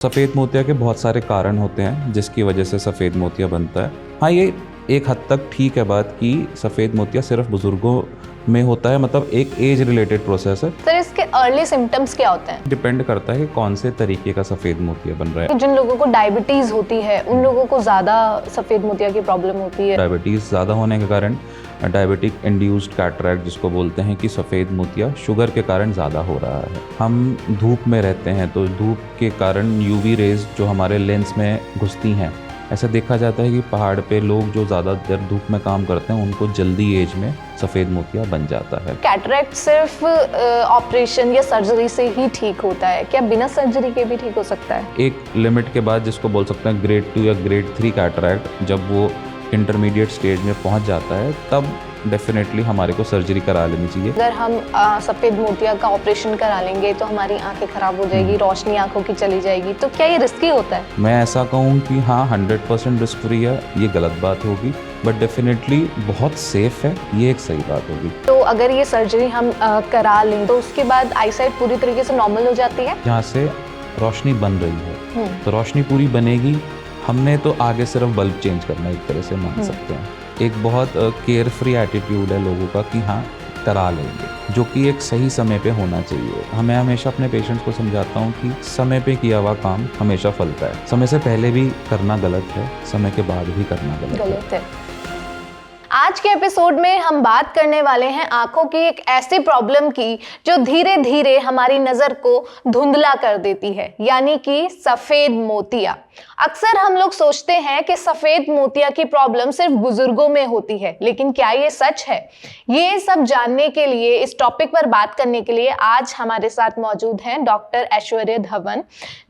सफ़ेद मोतिया के बहुत सारे कारण होते हैं जिसकी वजह से सफ़ेद मोतिया बनता है। हाँ, ये एक हद तक ठीक है बात कि सफ़ेद मोतिया सिर्फ बुज़ुर्गों में होता है, मतलब एक एज रिलेटेड प्रोसेस है। सर, इसके अर्ली सिम्टम्स क्या होते हैं? डिपेंड करता है कि कौन से तरीके का सफ़ेद मोतिया बन रहा है। जिन लोगों को डायबिटीज़ होती है उन लोगों को ज़्यादा सफ़ेद मोतिया की प्रॉब्लम होती है। डायबिटीज़ ज़्यादा होने के कारण डायबिटिक इंड्यूस्ड कैटरैक्ट जिसको बोलते हैं कि सफ़ेद मोतिया शुगर के कारण ज़्यादा हो रहा है। हम धूप में रहते हैं तो धूप के कारण यूवी रेज जो हमारे लेंस में घुसती हैं, ऐसा देखा जाता है कि पहाड़ पे लोग जो ज़्यादा देर धूप में काम करते हैं उनको जल्दी एज में सफ़ेद मोतिया बन जाता है। कैटरैक्ट सिर्फ ऑपरेशन या सर्जरी से ही ठीक होता है क्या बिना सर्जरी के भी ठीक हो सकता है? एक लिमिट के बाद जिसको बोल सकते हैं ग्रेड 2 या ग्रेड 3 कैटरैक्ट, जब वो इंटरमीडिएट स्टेज में पहुंच जाता है तब डेफिनेटली हमारे को सर्जरी करा लेनी चाहिए। अगर हम सफ़ेद मोतिया का ऑपरेशन करा लेंगे तो हमारी आंखें खराब हो जाएगी, रोशनी आंखों की चली जाएगी, तो क्या ये रिस्की होता है? मैं ऐसा कहूँ कि हाँ 100% रिस्क फ्री है, ये गलत बात होगी, बट डेफिनेटली बहुत सेफ है, ये एक सही बात होगी। तो अगर ये सर्जरी हम करा लें तो उसके बाद आईसाइट पूरी तरीके से नॉर्मल हो जाती है? जहाँ से रोशनी बन रही है तो रोशनी पूरी बनेगी, हमने तो आगे सिर्फ बल्ब चेंज करना है, एक तरह से मान सकते हैं। एक बहुत केयर फ्री एटीट्यूड है लोगों का कि हाँ करा लेंगे, जो कि एक सही समय पे होना चाहिए। मैं हमेशा अपने पेशेंट्स को समझाता हूँ कि समय पे किया हुआ काम हमेशा फलता है। समय से पहले भी करना गलत है, समय के बाद भी करना गलत है। आज के एपिसोड में हम बात करने वाले हैं आंखों की एक ऐसी प्रॉब्लम की जो धीरे धीरे हमारी नजर को धुंधला कर देती है, यानी कि सफेद मोतिया। अक्सर हम लोग सोचते हैं कि सफेद मोतिया की प्रॉब्लम सिर्फ बुजुर्गों में होती है, लेकिन क्या ये सच है? ये सब जानने के लिए, इस टॉपिक पर बात करने के लिए आज हमारे साथ मौजूद हैं डॉक्टर ऐश्वर्या धवन,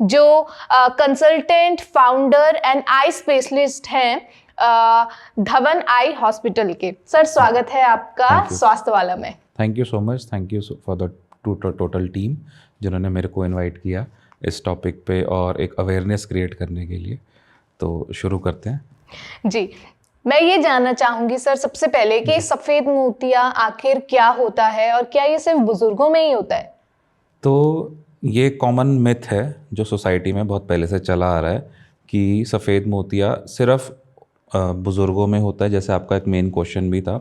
जो consultant, founder and eye specialist हैं धवन आई हॉस्पिटल के। सर, स्वागत है आपका स्वास्थ्य वाला में। Thank you so much, thank you for the total team जिन्होंने मेरे को इनवाइट किया इस टॉपिक पे और एक अवेयरनेस क्रिएट करने के लिए। तो शुरू करते हैं। जी, मैं ये जानना चाहूँगी सर सबसे पहले कि सफ़ेद मोतिया आखिर क्या होता है और क्या ये सिर्फ बुजुर्गों में ही होता है? तो ये कॉमन मिथ है जो सोसाइटी में बहुत पहले से चला आ रहा है कि सफ़ेद मोतिया सिर्फ बुज़ुर्गों में होता है, जैसे आपका एक मेन क्वेश्चन भी था।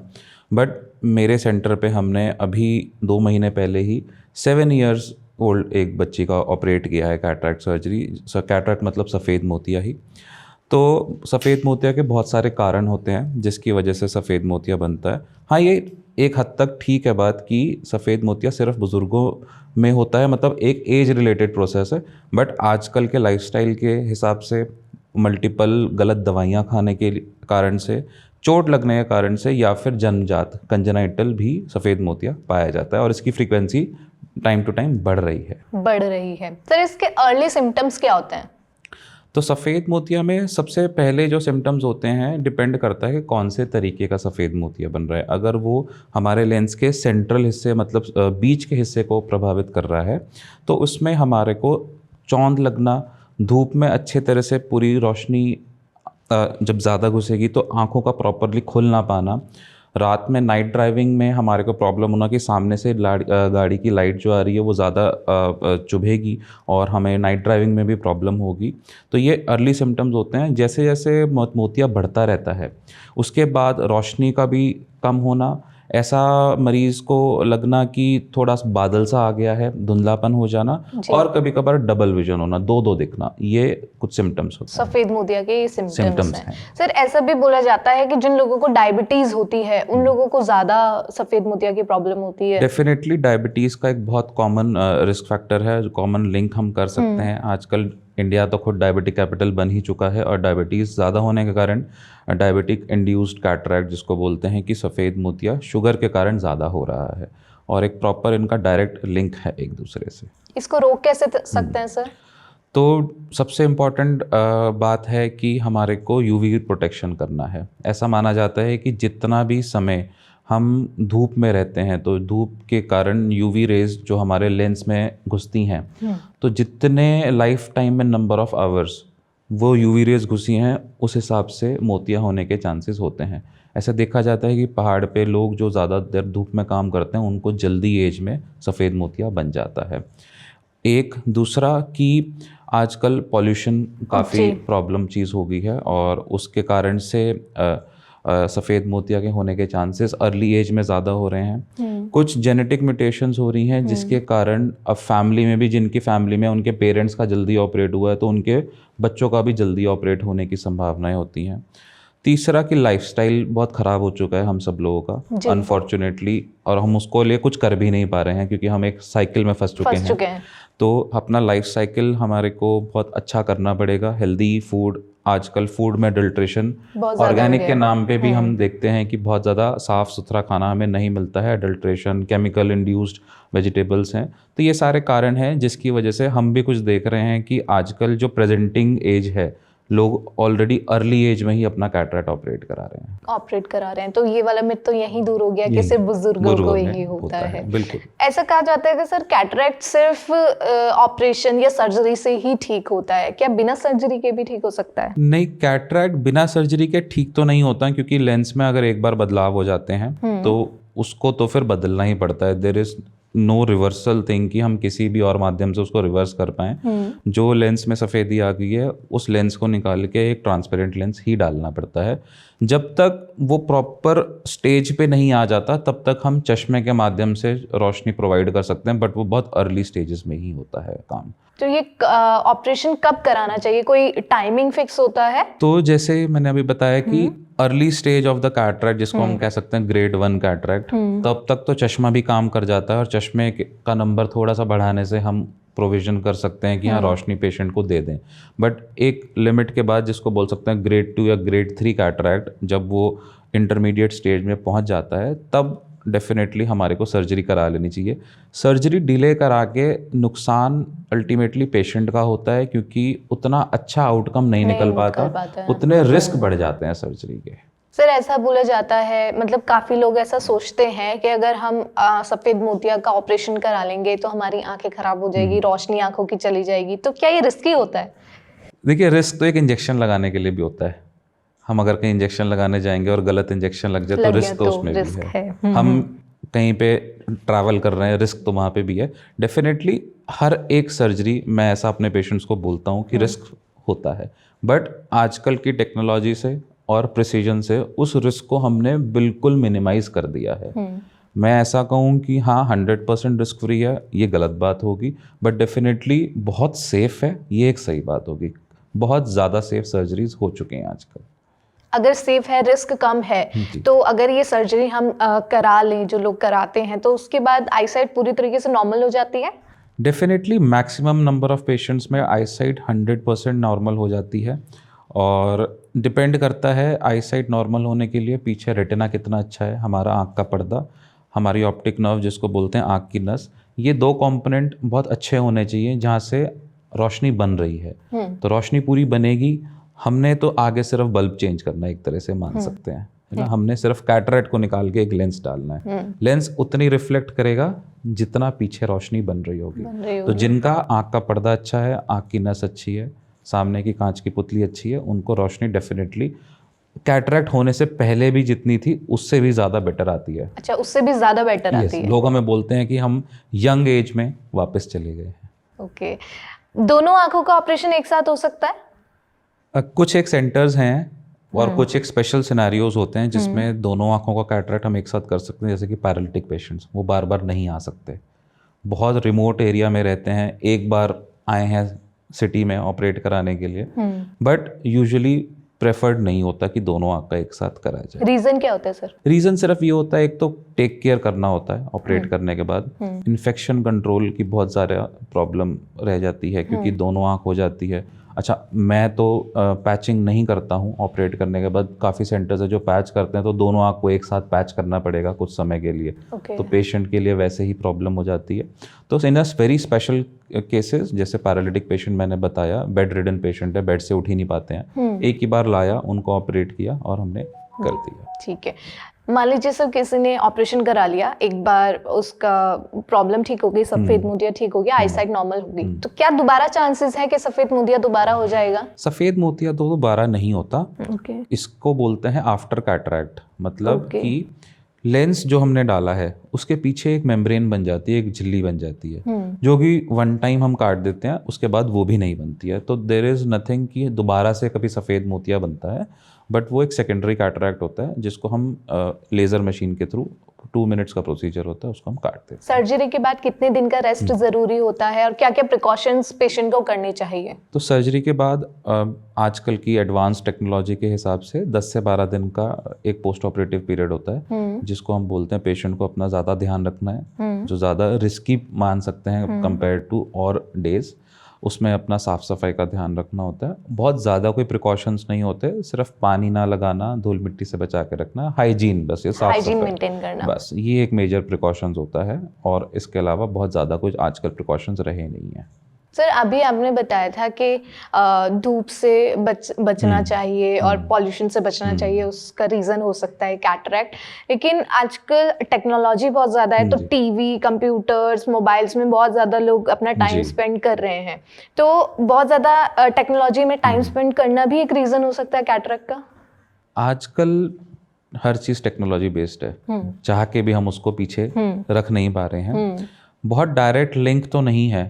बट मेरे सेंटर पे हमने अभी 2 महीने पहले ही 7 इयर्स ओल्ड एक बच्ची का ऑपरेट किया है, कैटरैक्ट सर्जरी। कैटरैक्ट मतलब सफ़ेद मोतिया ही। तो सफ़ेद मोतिया के बहुत सारे कारण होते हैं जिसकी वजह से सफ़ेद मोतिया बनता है। हाँ, ये एक हद तक ठीक है बात कि सफ़ेद मोतिया सिर्फ बुज़ुर्गों में होता है, मतलब एक एज रिलेटेड प्रोसेस है। बट आजकल के लाइफस्टाइल के हिसाब से, मल्टीपल गलत दवाइयाँ खाने के कारण से, चोट लगने के कारण से, या फिर जन्मजात कंजेनाइटल भी सफ़ेद मोतिया पाया जाता है और इसकी फ्रीक्वेंसी टाइम टू टाइम बढ़ रही है। सर, इसके अर्ली सिम्टम्स क्या होते हैं? तो सफ़ेद मोतिया में सबसे पहले जो सिम्टम्स होते हैं, डिपेंड करता है कि कौन से तरीके का सफ़ेद मोतिया बन रहा है। अगर वो हमारे लेंस के सेंट्रल हिस्से, मतलब बीच के हिस्से को प्रभावित कर रहा है तो उसमें हमारे को चौंध लगना, धूप में अच्छे तरह से पूरी रोशनी जब ज़्यादा घुसेगी तो आँखों का प्रॉपरली खुल ना पाना, रात में नाइट ड्राइविंग में हमारे को प्रॉब्लम होना कि सामने से गाड़ी की लाइट जो आ रही है वो ज़्यादा चुभेगी और हमें नाइट ड्राइविंग में भी प्रॉब्लम होगी। तो ये अर्ली सिम्टम्स होते हैं। जैसे जैसे मोतिया बढ़ता रहता है उसके बाद रोशनी का भी कम होना, ऐसा मरीज़ को लगना कि थोड़ा बादल सा आ गया है, धुंधलापन हो जाना, और कभी कभार डबल विजन होना, दो दिखना, ये कुछ सिम्टम्स होते हैं। सफ़ेद मोतिया के ये सिम्टम्स हैं। सर, ऐसा भी बोला जाता है कि जिन लोगों को डायबिटीज़ होती है उन लोगों को ज़्यादा सफ़ेद मोतिया की प्रॉब्लम होती है। डेफिनेटली डायबिटीज़ का एक बहुत कॉमन रिस्क फैक्टर है, कॉमन लिंक हम कर सकते हैं। आजकल इंडिया तो खुद डायबिटिक कैपिटल बन ही चुका है और डायबिटीज़ ज़्यादा होने के कारण डायबिटिक इंड्यूस्ड कैटरैक्ट जिसको बोलते हैं कि सफ़ेद मोतिया शुगर के कारण ज़्यादा हो रहा है, और एक प्रॉपर इनका डायरेक्ट लिंक है एक दूसरे से। इसको रोक कैसे सकते हैं सर? तो सबसे इम्पॉर्टेंट बात है कि हमारे को यूवी प्रोटेक्शन करना है। ऐसा माना जाता है कि जितना भी समय हम धूप में रहते हैं तो धूप के कारण यूवी रेज जो हमारे लेंस में घुसती हैं, तो जितने लाइफ टाइम में नंबर ऑफ आवर्स वो यूवी रेज घुसी हैं उस हिसाब से मोतिया होने के चांसेस होते हैं। ऐसा देखा जाता है कि पहाड़ पे लोग जो ज़्यादा देर धूप में काम करते हैं उनको जल्दी एज में सफ़ेद मोतिया बन जाता है। एक दूसरा कि आजकल पॉल्यूशन काफ़ी प्रॉब्लम चीज़ हो गई है और उसके कारण से सफ़ेद मोतिया के होने के चांसेस अर्ली एज में ज़्यादा हो रहे हैं। कुछ जेनेटिक म्यूटेशंस हो रही हैं जिसके कारण अब फैमिली में भी, जिनकी फैमिली में उनके पेरेंट्स का जल्दी ऑपरेट हुआ है तो उनके बच्चों का भी जल्दी ऑपरेट होने की संभावनाएं होती हैं। तीसरा कि लाइफस्टाइल बहुत ख़राब हो चुका है हम सब लोगों का अनफॉर्चुनेटली, और हम उसको लिए कुछ कर भी नहीं पा रहे हैं क्योंकि हम एक साइकिल में फंस चुके हैं। तो अपना लाइफ साइकिल हमारे को बहुत अच्छा करना पड़ेगा। हेल्दी फूड, आजकल फूड में अडल्ट्रेशन, ऑर्गेनिक के नाम पे भी हम देखते हैं कि बहुत ज़्यादा साफ़ सुथरा खाना हमें नहीं मिलता है, अडल्ट्रेशन, केमिकल इंड्यूस्ड वेजिटेबल्स हैं। तो ये सारे कारण हैं जिसकी वजह से हम भी कुछ देख रहे हैं कि आजकल जो प्रेजेंटिंग एज है, लोग ऑलरेडी अर्ली एज में ही अपना कैटरेक्ट ऑपरेट करा रहे हैं। तो ये वाला मिथ तो यहीं दूर हो गया कि सिर्फ बुजुर्गों को ही होता है। बिल्कुल। ऐसा कहा जाता है कि सर कैटरेक्ट सिर्फ ऑपरेशन या सर्जरी से ही ठीक होता है, क्या बिना सर्जरी के भी ठीक हो सकता है? नहीं, कैटरेक्ट बिना सर्जरी के ठीक तो नहीं होता क्योंकि लेंस में अगर एक बार बदलाव हो जाते हैं तो उसको तो फिर बदलना ही पड़ता है। There is no reversal thing कि हम किसी भी और माध्यम से उसको रिवर्स कर पाएं। जो लेंस में सफ़ेदी आ गई है उस लेंस को निकाल के एक ट्रांसपेरेंट लेंस ही डालना पड़ता है। जब तक वो प्रॉपर स्टेज पे नहीं आ जाता तब तक हम चश्मे के माध्यम से रोशनी प्रोवाइड कर सकते हैं, बट वो बहुत अर्ली स्टेजेस में ही होता है काम। तो ये ऑपरेशन कब कराना चाहिए, कोई टाइमिंग फिक्स होता है? तो जैसे मैंने अभी बताया कि early stage of the cataract, जिसको हम कह सकते हैं ग्रेड 1 कैटरेक्ट, तब तक तो चश्मा भी काम कर जाता है और चश्मे का नंबर थोड़ा सा बढ़ाने से हम प्रोविजन कर सकते हैं कि हाँ रोशनी पेशेंट को दे दें। बट एक लिमिट के बाद, जिसको बोल सकते हैं ग्रेड 2 या ग्रेड 3 कैटरेक्ट, जब वो इंटरमीडिएट स्टेज में पहुंच जाता है तब डेफिनेटली हमारे को सर्जरी करा लेनी चाहिए। सर्जरी डिले करा के नुकसान अल्टीमेटली पेशेंट का होता है क्योंकि उतना अच्छा आउटकम नहीं निकल पाता, उतने रिस्क बढ़ जाते हैं सर्जरी के। सर ऐसा बोला जाता है, मतलब काफ़ी लोग ऐसा सोचते हैं कि अगर हम सफ़ेद मोतिया का ऑपरेशन करा लेंगे तो हमारी आंखें खराब हो जाएगी, रोशनी आंखों की चली जाएगी, तो क्या ये रिस्की होता है? देखिए, रिस्क तो एक इंजेक्शन लगाने के लिए भी होता है। हम अगर कहीं इंजेक्शन लगाने जाएंगे और गलत इंजेक्शन लग जाए तो रिस्क तो उसमें भी है। हम कहीं पे ट्रैवल कर रहे हैं, रिस्क तो वहाँ पे भी है। डेफिनेटली हर एक सर्जरी, मैं ऐसा अपने पेशेंट्स को बोलता हूँ कि रिस्क होता है, बट आजकल की टेक्नोलॉजी से और प्रिसीजन से उस रिस्क को हमने बिल्कुल मिनिमाइज कर दिया है। मैं ऐसा कहूँ कि हाँ 100% रिस्क फ्री है, ये गलत बात होगी, बट डेफिनेटली बहुत सेफ है, ये एक सही बात होगी। बहुत ज़्यादा सेफ सर्जरीज हो चुके हैं आजकल। अगर सेफ है, रिस्क कम है, तो अगर ये सर्जरी हम करा लें, जो लोग कराते हैं, तो उसके बाद आईसाइट पूरी तरीके से नॉर्मल हो जाती है? Definitely maximum number of patients में आईसाइट 100% नॉर्मल हो जाती है और डिपेंड करता है आईसाइट नॉर्मल होने के लिए पीछे रेटिना कितना अच्छा है, हमारा आँख का पर्दा, हमारी ऑप्टिक नर्व जिसको बोलते हैं आँख की नस, ये दो कंपोनेंट बहुत अच्छे होने चाहिए जहाँ से रोशनी बन रही है। तो रोशनी पूरी बनेगी। हमने तो आगे सिर्फ बल्ब चेंज करना है, एक तरह से मान सकते हैं, है ना। हमने सिर्फ कैटरेक्ट को निकाल के एक लेंस डालना है। लेंस उतनी रिफ्लेक्ट करेगा जितना पीछे रोशनी बन रही होगी। तो जिनका आँख का पर्दा अच्छा है, आँख की नस अच्छी है, सामने की कांच की पुतली अच्छी है, उनको रोशनी डेफिनेटली कैटरेक्ट होने से पहले भी जितनी थी उससे भी ज़्यादा बेटर आती है। अच्छा, उससे भी ज़्यादा बेटर आती है। लोग हमें बोलते हैं कि हम यंग एज में वापस चले गए हैं। ओके, दोनों आंखों का ऑपरेशन एक साथ हो सकता है? कुछ एक सेंटर्स हैं और कुछ एक स्पेशल सिनेरियोज होते हैं जिसमें दोनों आंखों का कैटरेक्ट हम एक साथ कर सकते हैं, जैसे कि पैरालिटिक पेशेंट्स, वो बार बार नहीं आ सकते, बहुत रिमोट एरिया में रहते हैं, एक बार आए हैं सिटी में ऑपरेट कराने के लिए, बट यूजुअली प्रेफर्ड नहीं होता कि दोनों आँख का एक साथ करा जाए। रीज़न क्या होता है सर? रीज़न सिर्फ ये होता है, एक तो टेक केयर करना होता है ऑपरेट करने के बाद, इन्फेक्शन कंट्रोल की बहुत ज़्यादा प्रॉब्लम रह जाती है क्योंकि दोनों आँख हो जाती है। अच्छा, मैं तो पैचिंग नहीं करता हूँ ऑपरेट करने के बाद, काफ़ी सेंटर्स है जो पैच करते हैं, तो दोनों आँख को एक साथ पैच करना पड़ेगा कुछ समय के लिए। तो पेशेंट के लिए वैसे ही प्रॉब्लम हो जाती है। तो इन वेरी स्पेशल केसेस, जैसे पैरालिटिक पेशेंट मैंने बताया, बेड रिडन पेशेंट है, बेड से उठ ही नहीं पाते हैं, एक ही बार लाया, उनको ऑपरेट किया और हमने कर दिया। ठीक है, मान लीजिए सर किसी ने ऑपरेशन करा लिया, एक बार उसका प्रॉब्लम ठीक हो गई, सफेद मोतिया ठीक हो गया, आईसाइट नॉर्मल हो गई, तो क्या दोबारा चांसेस है कि सफेद मोतिया दोबारा हो जाएगा? सफेद मोतिया तो दोबारा नहीं होता। इसको बोलते हैं आफ्टर कैटरेक्ट, मतलब कि लेंस जो हमने डाला है उसके पीछे एक मेम्ब्रेन बन जाती है, एक झिल्ली बन जाती है, जो कि वन टाइम हम काट देते हैं, उसके बाद वो भी नहीं बनती है। तो देर इज़ नथिंग कि दोबारा से कभी सफ़ेद मोतिया बनता है, बट वो एक सेकेंडरी कैटरैक्ट होता है जिसको हम लेज़र मशीन के थ्रू 2 मिनट्स का प्रोसीजर होता है, उसको हम काटते हैं। सर्जरी के बाद कितने दिन का रेस्ट जरूरी होता है और क्या क्या प्रिकॉशंस पेशेंट को करनी चाहिए? तो सर्जरी के बाद आजकल की एडवांस टेक्नोलॉजी के हिसाब से 10 से 12 दिन का एक पोस्ट ऑपरेटिव पीरियड होता है, जिसको हम बोलते हैं पेशेंट को अपना ज़्यादा ध्यान रखना है, जो ज़्यादा रिस्की मान सकते हैं कंपेयर टू और डेज, उसमें अपना साफ़ सफाई का ध्यान रखना होता है। बहुत ज़्यादा कोई प्रिकॉशंस नहीं होते, सिर्फ पानी ना लगाना, धूल मिट्टी से बचा के रखना, हाइजीन, बस ये साफ हाइजीन सफाई मेंटेन करना, बस ये एक मेजर प्रिकॉशंस होता है। और इसके अलावा बहुत ज़्यादा कुछ आजकल प्रिकॉशंस रहे नहीं हैं। सर अभी आपने बताया था कि धूप से बचना चाहिए और पॉल्यूशन से बचना चाहिए, उसका रीज़न हो सकता है कैटरैक्ट। लेकिन आजकल टेक्नोलॉजी बहुत ज़्यादा है, तो टीवी, कंप्यूटर्स, मोबाइल्स में बहुत ज़्यादा लोग अपना टाइम स्पेंड कर रहे हैं, तो बहुत ज़्यादा टेक्नोलॉजी में टाइम स्पेंड करना भी एक रीज़न हो सकता है कैटरैक्ट का। आजकल हर चीज़ टेक्नोलॉजी बेस्ड है, चाह के भी हम उसको पीछे रख नहीं पा रहे हैं। बहुत डायरेक्ट लिंक तो नहीं है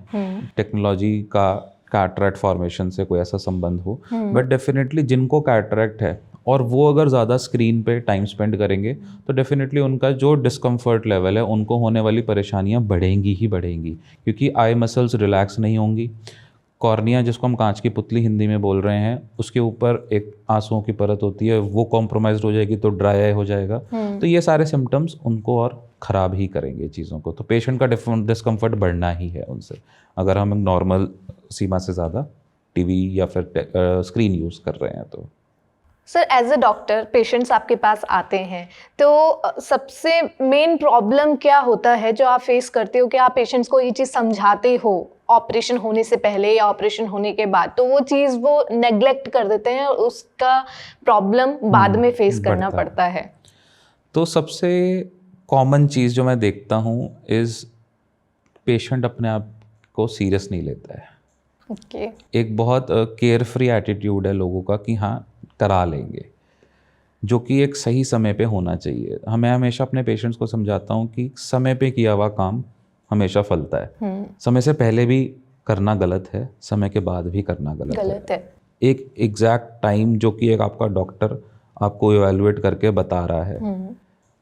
टेक्नोलॉजी का कैटरैक्ट फॉर्मेशन से, कोई ऐसा संबंध हो, बट डेफिनेटली जिनको कैटरैक्ट है और वो अगर ज़्यादा स्क्रीन पे टाइम स्पेंड करेंगे तो डेफिनेटली उनका जो डिस्कम्फर्ट लेवल है, उनको होने वाली परेशानियां बढ़ेंगी ही बढ़ेंगी, क्योंकि आई मसल्स रिलैक्स नहीं होंगी। कॉर्निया, जिसको हम कांच की पुतली हिंदी में बोल रहे हैं, उसके ऊपर एक आंसुओं की परत होती है, वो कॉम्प्रोमाइज हो जाएगी तो ड्राई आई हो जाएगा। तो ये सारे सिम्टम्स उनको और ख़राब ही करेंगे चीज़ों को, तो पेशेंट का डिस्कम्फर्ट बढ़ना ही है उनसे, अगर हम नॉर्मल सीमा से ज़्यादा टीवी या फिर स्क्रीन यूज़ कर रहे हैं तो। Sir as a doctor patients आपके पास आते हैं, तो सबसे मेन प्रॉब्लम क्या होता है जो आप फेस करते हो कि आप पेशेंट्स को ये चीज़ समझाते हो ऑपरेशन होने से पहले या ऑपरेशन होने के बाद, तो वो चीज़ वो नेग्लेक्ट कर देते हैं और उसका प्रॉब्लम बाद में फेस करना पड़ता है? तो सबसे कॉमन चीज़ जो मैं देखता हूँ इज़ पेशेंट अपने आप को सीरियस नहीं लेता है। Okay. एक बहुत केयर फ्री एटीट्यूड है लोगों का कि हाँ करा लेंगे, जो कि एक सही समय पे होना चाहिए। मैं हमेशा अपने पेशेंट्स को समझाता हूँ कि समय पे किया हुआ काम हमेशा फलता है। समय से पहले भी करना गलत है, समय के बाद भी करना गलत है। एक एग्जैक्ट टाइम जो कि एक आपका डॉक्टर आपको इवैल्यूएट करके बता रहा है,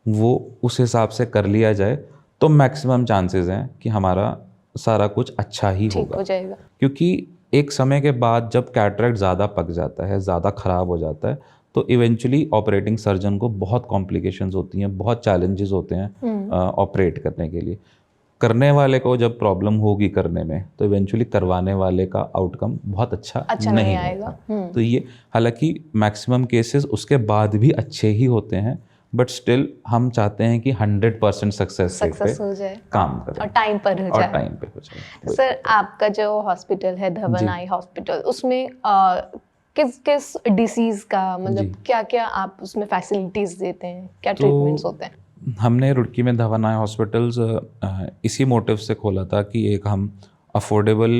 वो उस हिसाब से कर लिया जाए तो मैक्सिमम चांसेस हैं कि हमारा सारा कुछ अच्छा ही होगा। क्योंकि एक समय के बाद जब कैटरैक्ट ज़्यादा पक जाता है, ज़्यादा ख़राब हो जाता है, तो इवेंचुअली ऑपरेटिंग सर्जन को बहुत कॉम्प्लिकेशंस होती हैं, बहुत चैलेंजेस होते हैं ऑपरेट करने के लिए। करने वाले को जब प्रॉब्लम होगी करने में, तो इवेंचुअली करवाने वाले का आउटकम बहुत अच्छा नहीं आएगा। तो ये हालांकि मैक्सिमम केसेस उसके बाद भी अच्छे ही होते हैं, बट स्टिल हम चाहते हैं कि 100% सक्सेस हो जाए, काम करें और टाइम पर हो जाए। सर आपका जो हॉस्पिटल है धवन आई हॉस्पिटल, उसमें किस किस डिसीज का मतलब क्या क्या आप उसमें फैसिलिटीज देते हैं, क्या ट्रीटमेंट्स होते हैं? हमने रुड़की में धवन आई हॉस्पिटल्स इसी मोटिव से खोला था कि एक हम affordable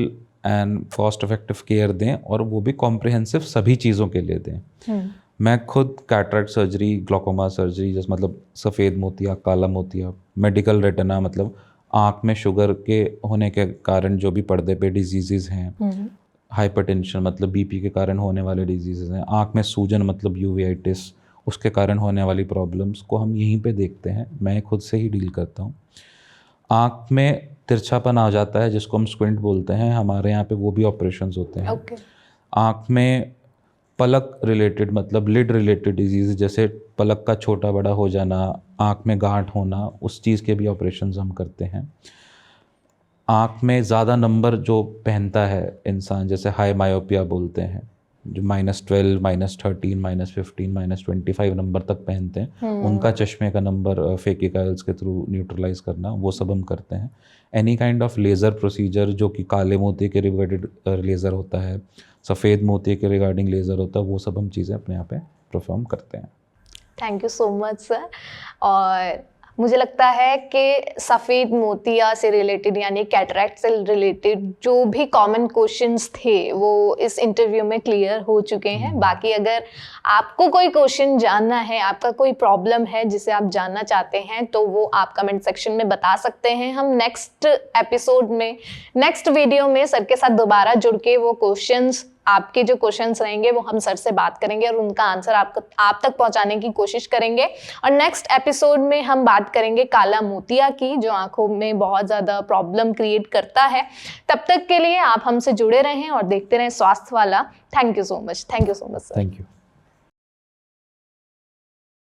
and cost effective care दें, और वो भी कॉम्प्रिहेंसिव सभी चीज़ों के लिए दें। मैं खुद कैटरैक्ट सर्जरी, ग्लोकोमा सर्जरी, जैसे मतलब सफ़ेद मोतिया, काला मोतिया, मेडिकल रेटिना मतलब आँख में शुगर के होने के कारण जो भी पर्दे पे डिजीज़ हैं, हाइपरटेंशन मतलब बीपी के कारण होने वाले डिजीज़ हैं, आँख में सूजन मतलब यूवेइटिस, उसके कारण होने वाली प्रॉब्लम्स को हम यहीं पे देखते हैं। मैं खुद से ही डील करता हूँ। आँख में तिरछापन आ जाता है जिसको हम स्क्विंट बोलते हैं, हमारे यहाँ पे वो भी ऑपरेशंस होते हैं। आँख में पलक रिलेटेड मतलब लिड रिलेटेड डिजीज़, जैसे पलक का छोटा बड़ा हो जाना, आँख में गांठ होना, उस चीज़ के भी ऑपरेशंस हम करते हैं। आँख में ज़्यादा नंबर जो पहनता है इंसान, जैसे हाई मायोपिया बोलते हैं, जो -12, -13, -15, -25 नंबर तक पहनते हैं, उनका चश्मे का नंबर फेकिकाइल्स के थ्रू न्यूट्रलाइज करना, वो सब हम करते हैं। Any kind of laser procedure जो कि काले मोती के रिगार्डेड लेज़र होता है, सफ़ेद मोती के रिगार्डिंग लेज़र होता है, वो सब हम चीज़ें अपने यहाँ पे परफॉर्म करते हैं। Thank you so much sir. और मुझे लगता है कि सफ़ेद मोतिया से रिलेटेड यानी कैटरैक्ट से रिलेटेड जो भी कॉमन क्वेश्चंस थे वो इस इंटरव्यू में क्लियर हो चुके हैं। बाकी अगर आपको कोई क्वेश्चन जानना है, आपका कोई प्रॉब्लम है जिसे आप जानना चाहते हैं, तो वो आप कमेंट सेक्शन में बता सकते हैं। हम नेक्स्ट एपिसोड में, नेक्स्ट वीडियो में सर के साथ दोबारा जुड़ के वो क्वेश्चंस, आपके जो क्वेश्चंस रहेंगे वो हम सर से बात करेंगे और उनका आंसर आप तक पहुंचाने की कोशिश करेंगे। और नेक्स्ट एपिसोड में हम बात करेंगे काला मोतिया की, जो आंखों में बहुत ज़्यादा प्रॉब्लम क्रिएट करता है। तब तक के लिए आप हमसे जुड़े रहें और देखते रहें स्वास्थ्य वाला। Thank you so much sir. Thank you.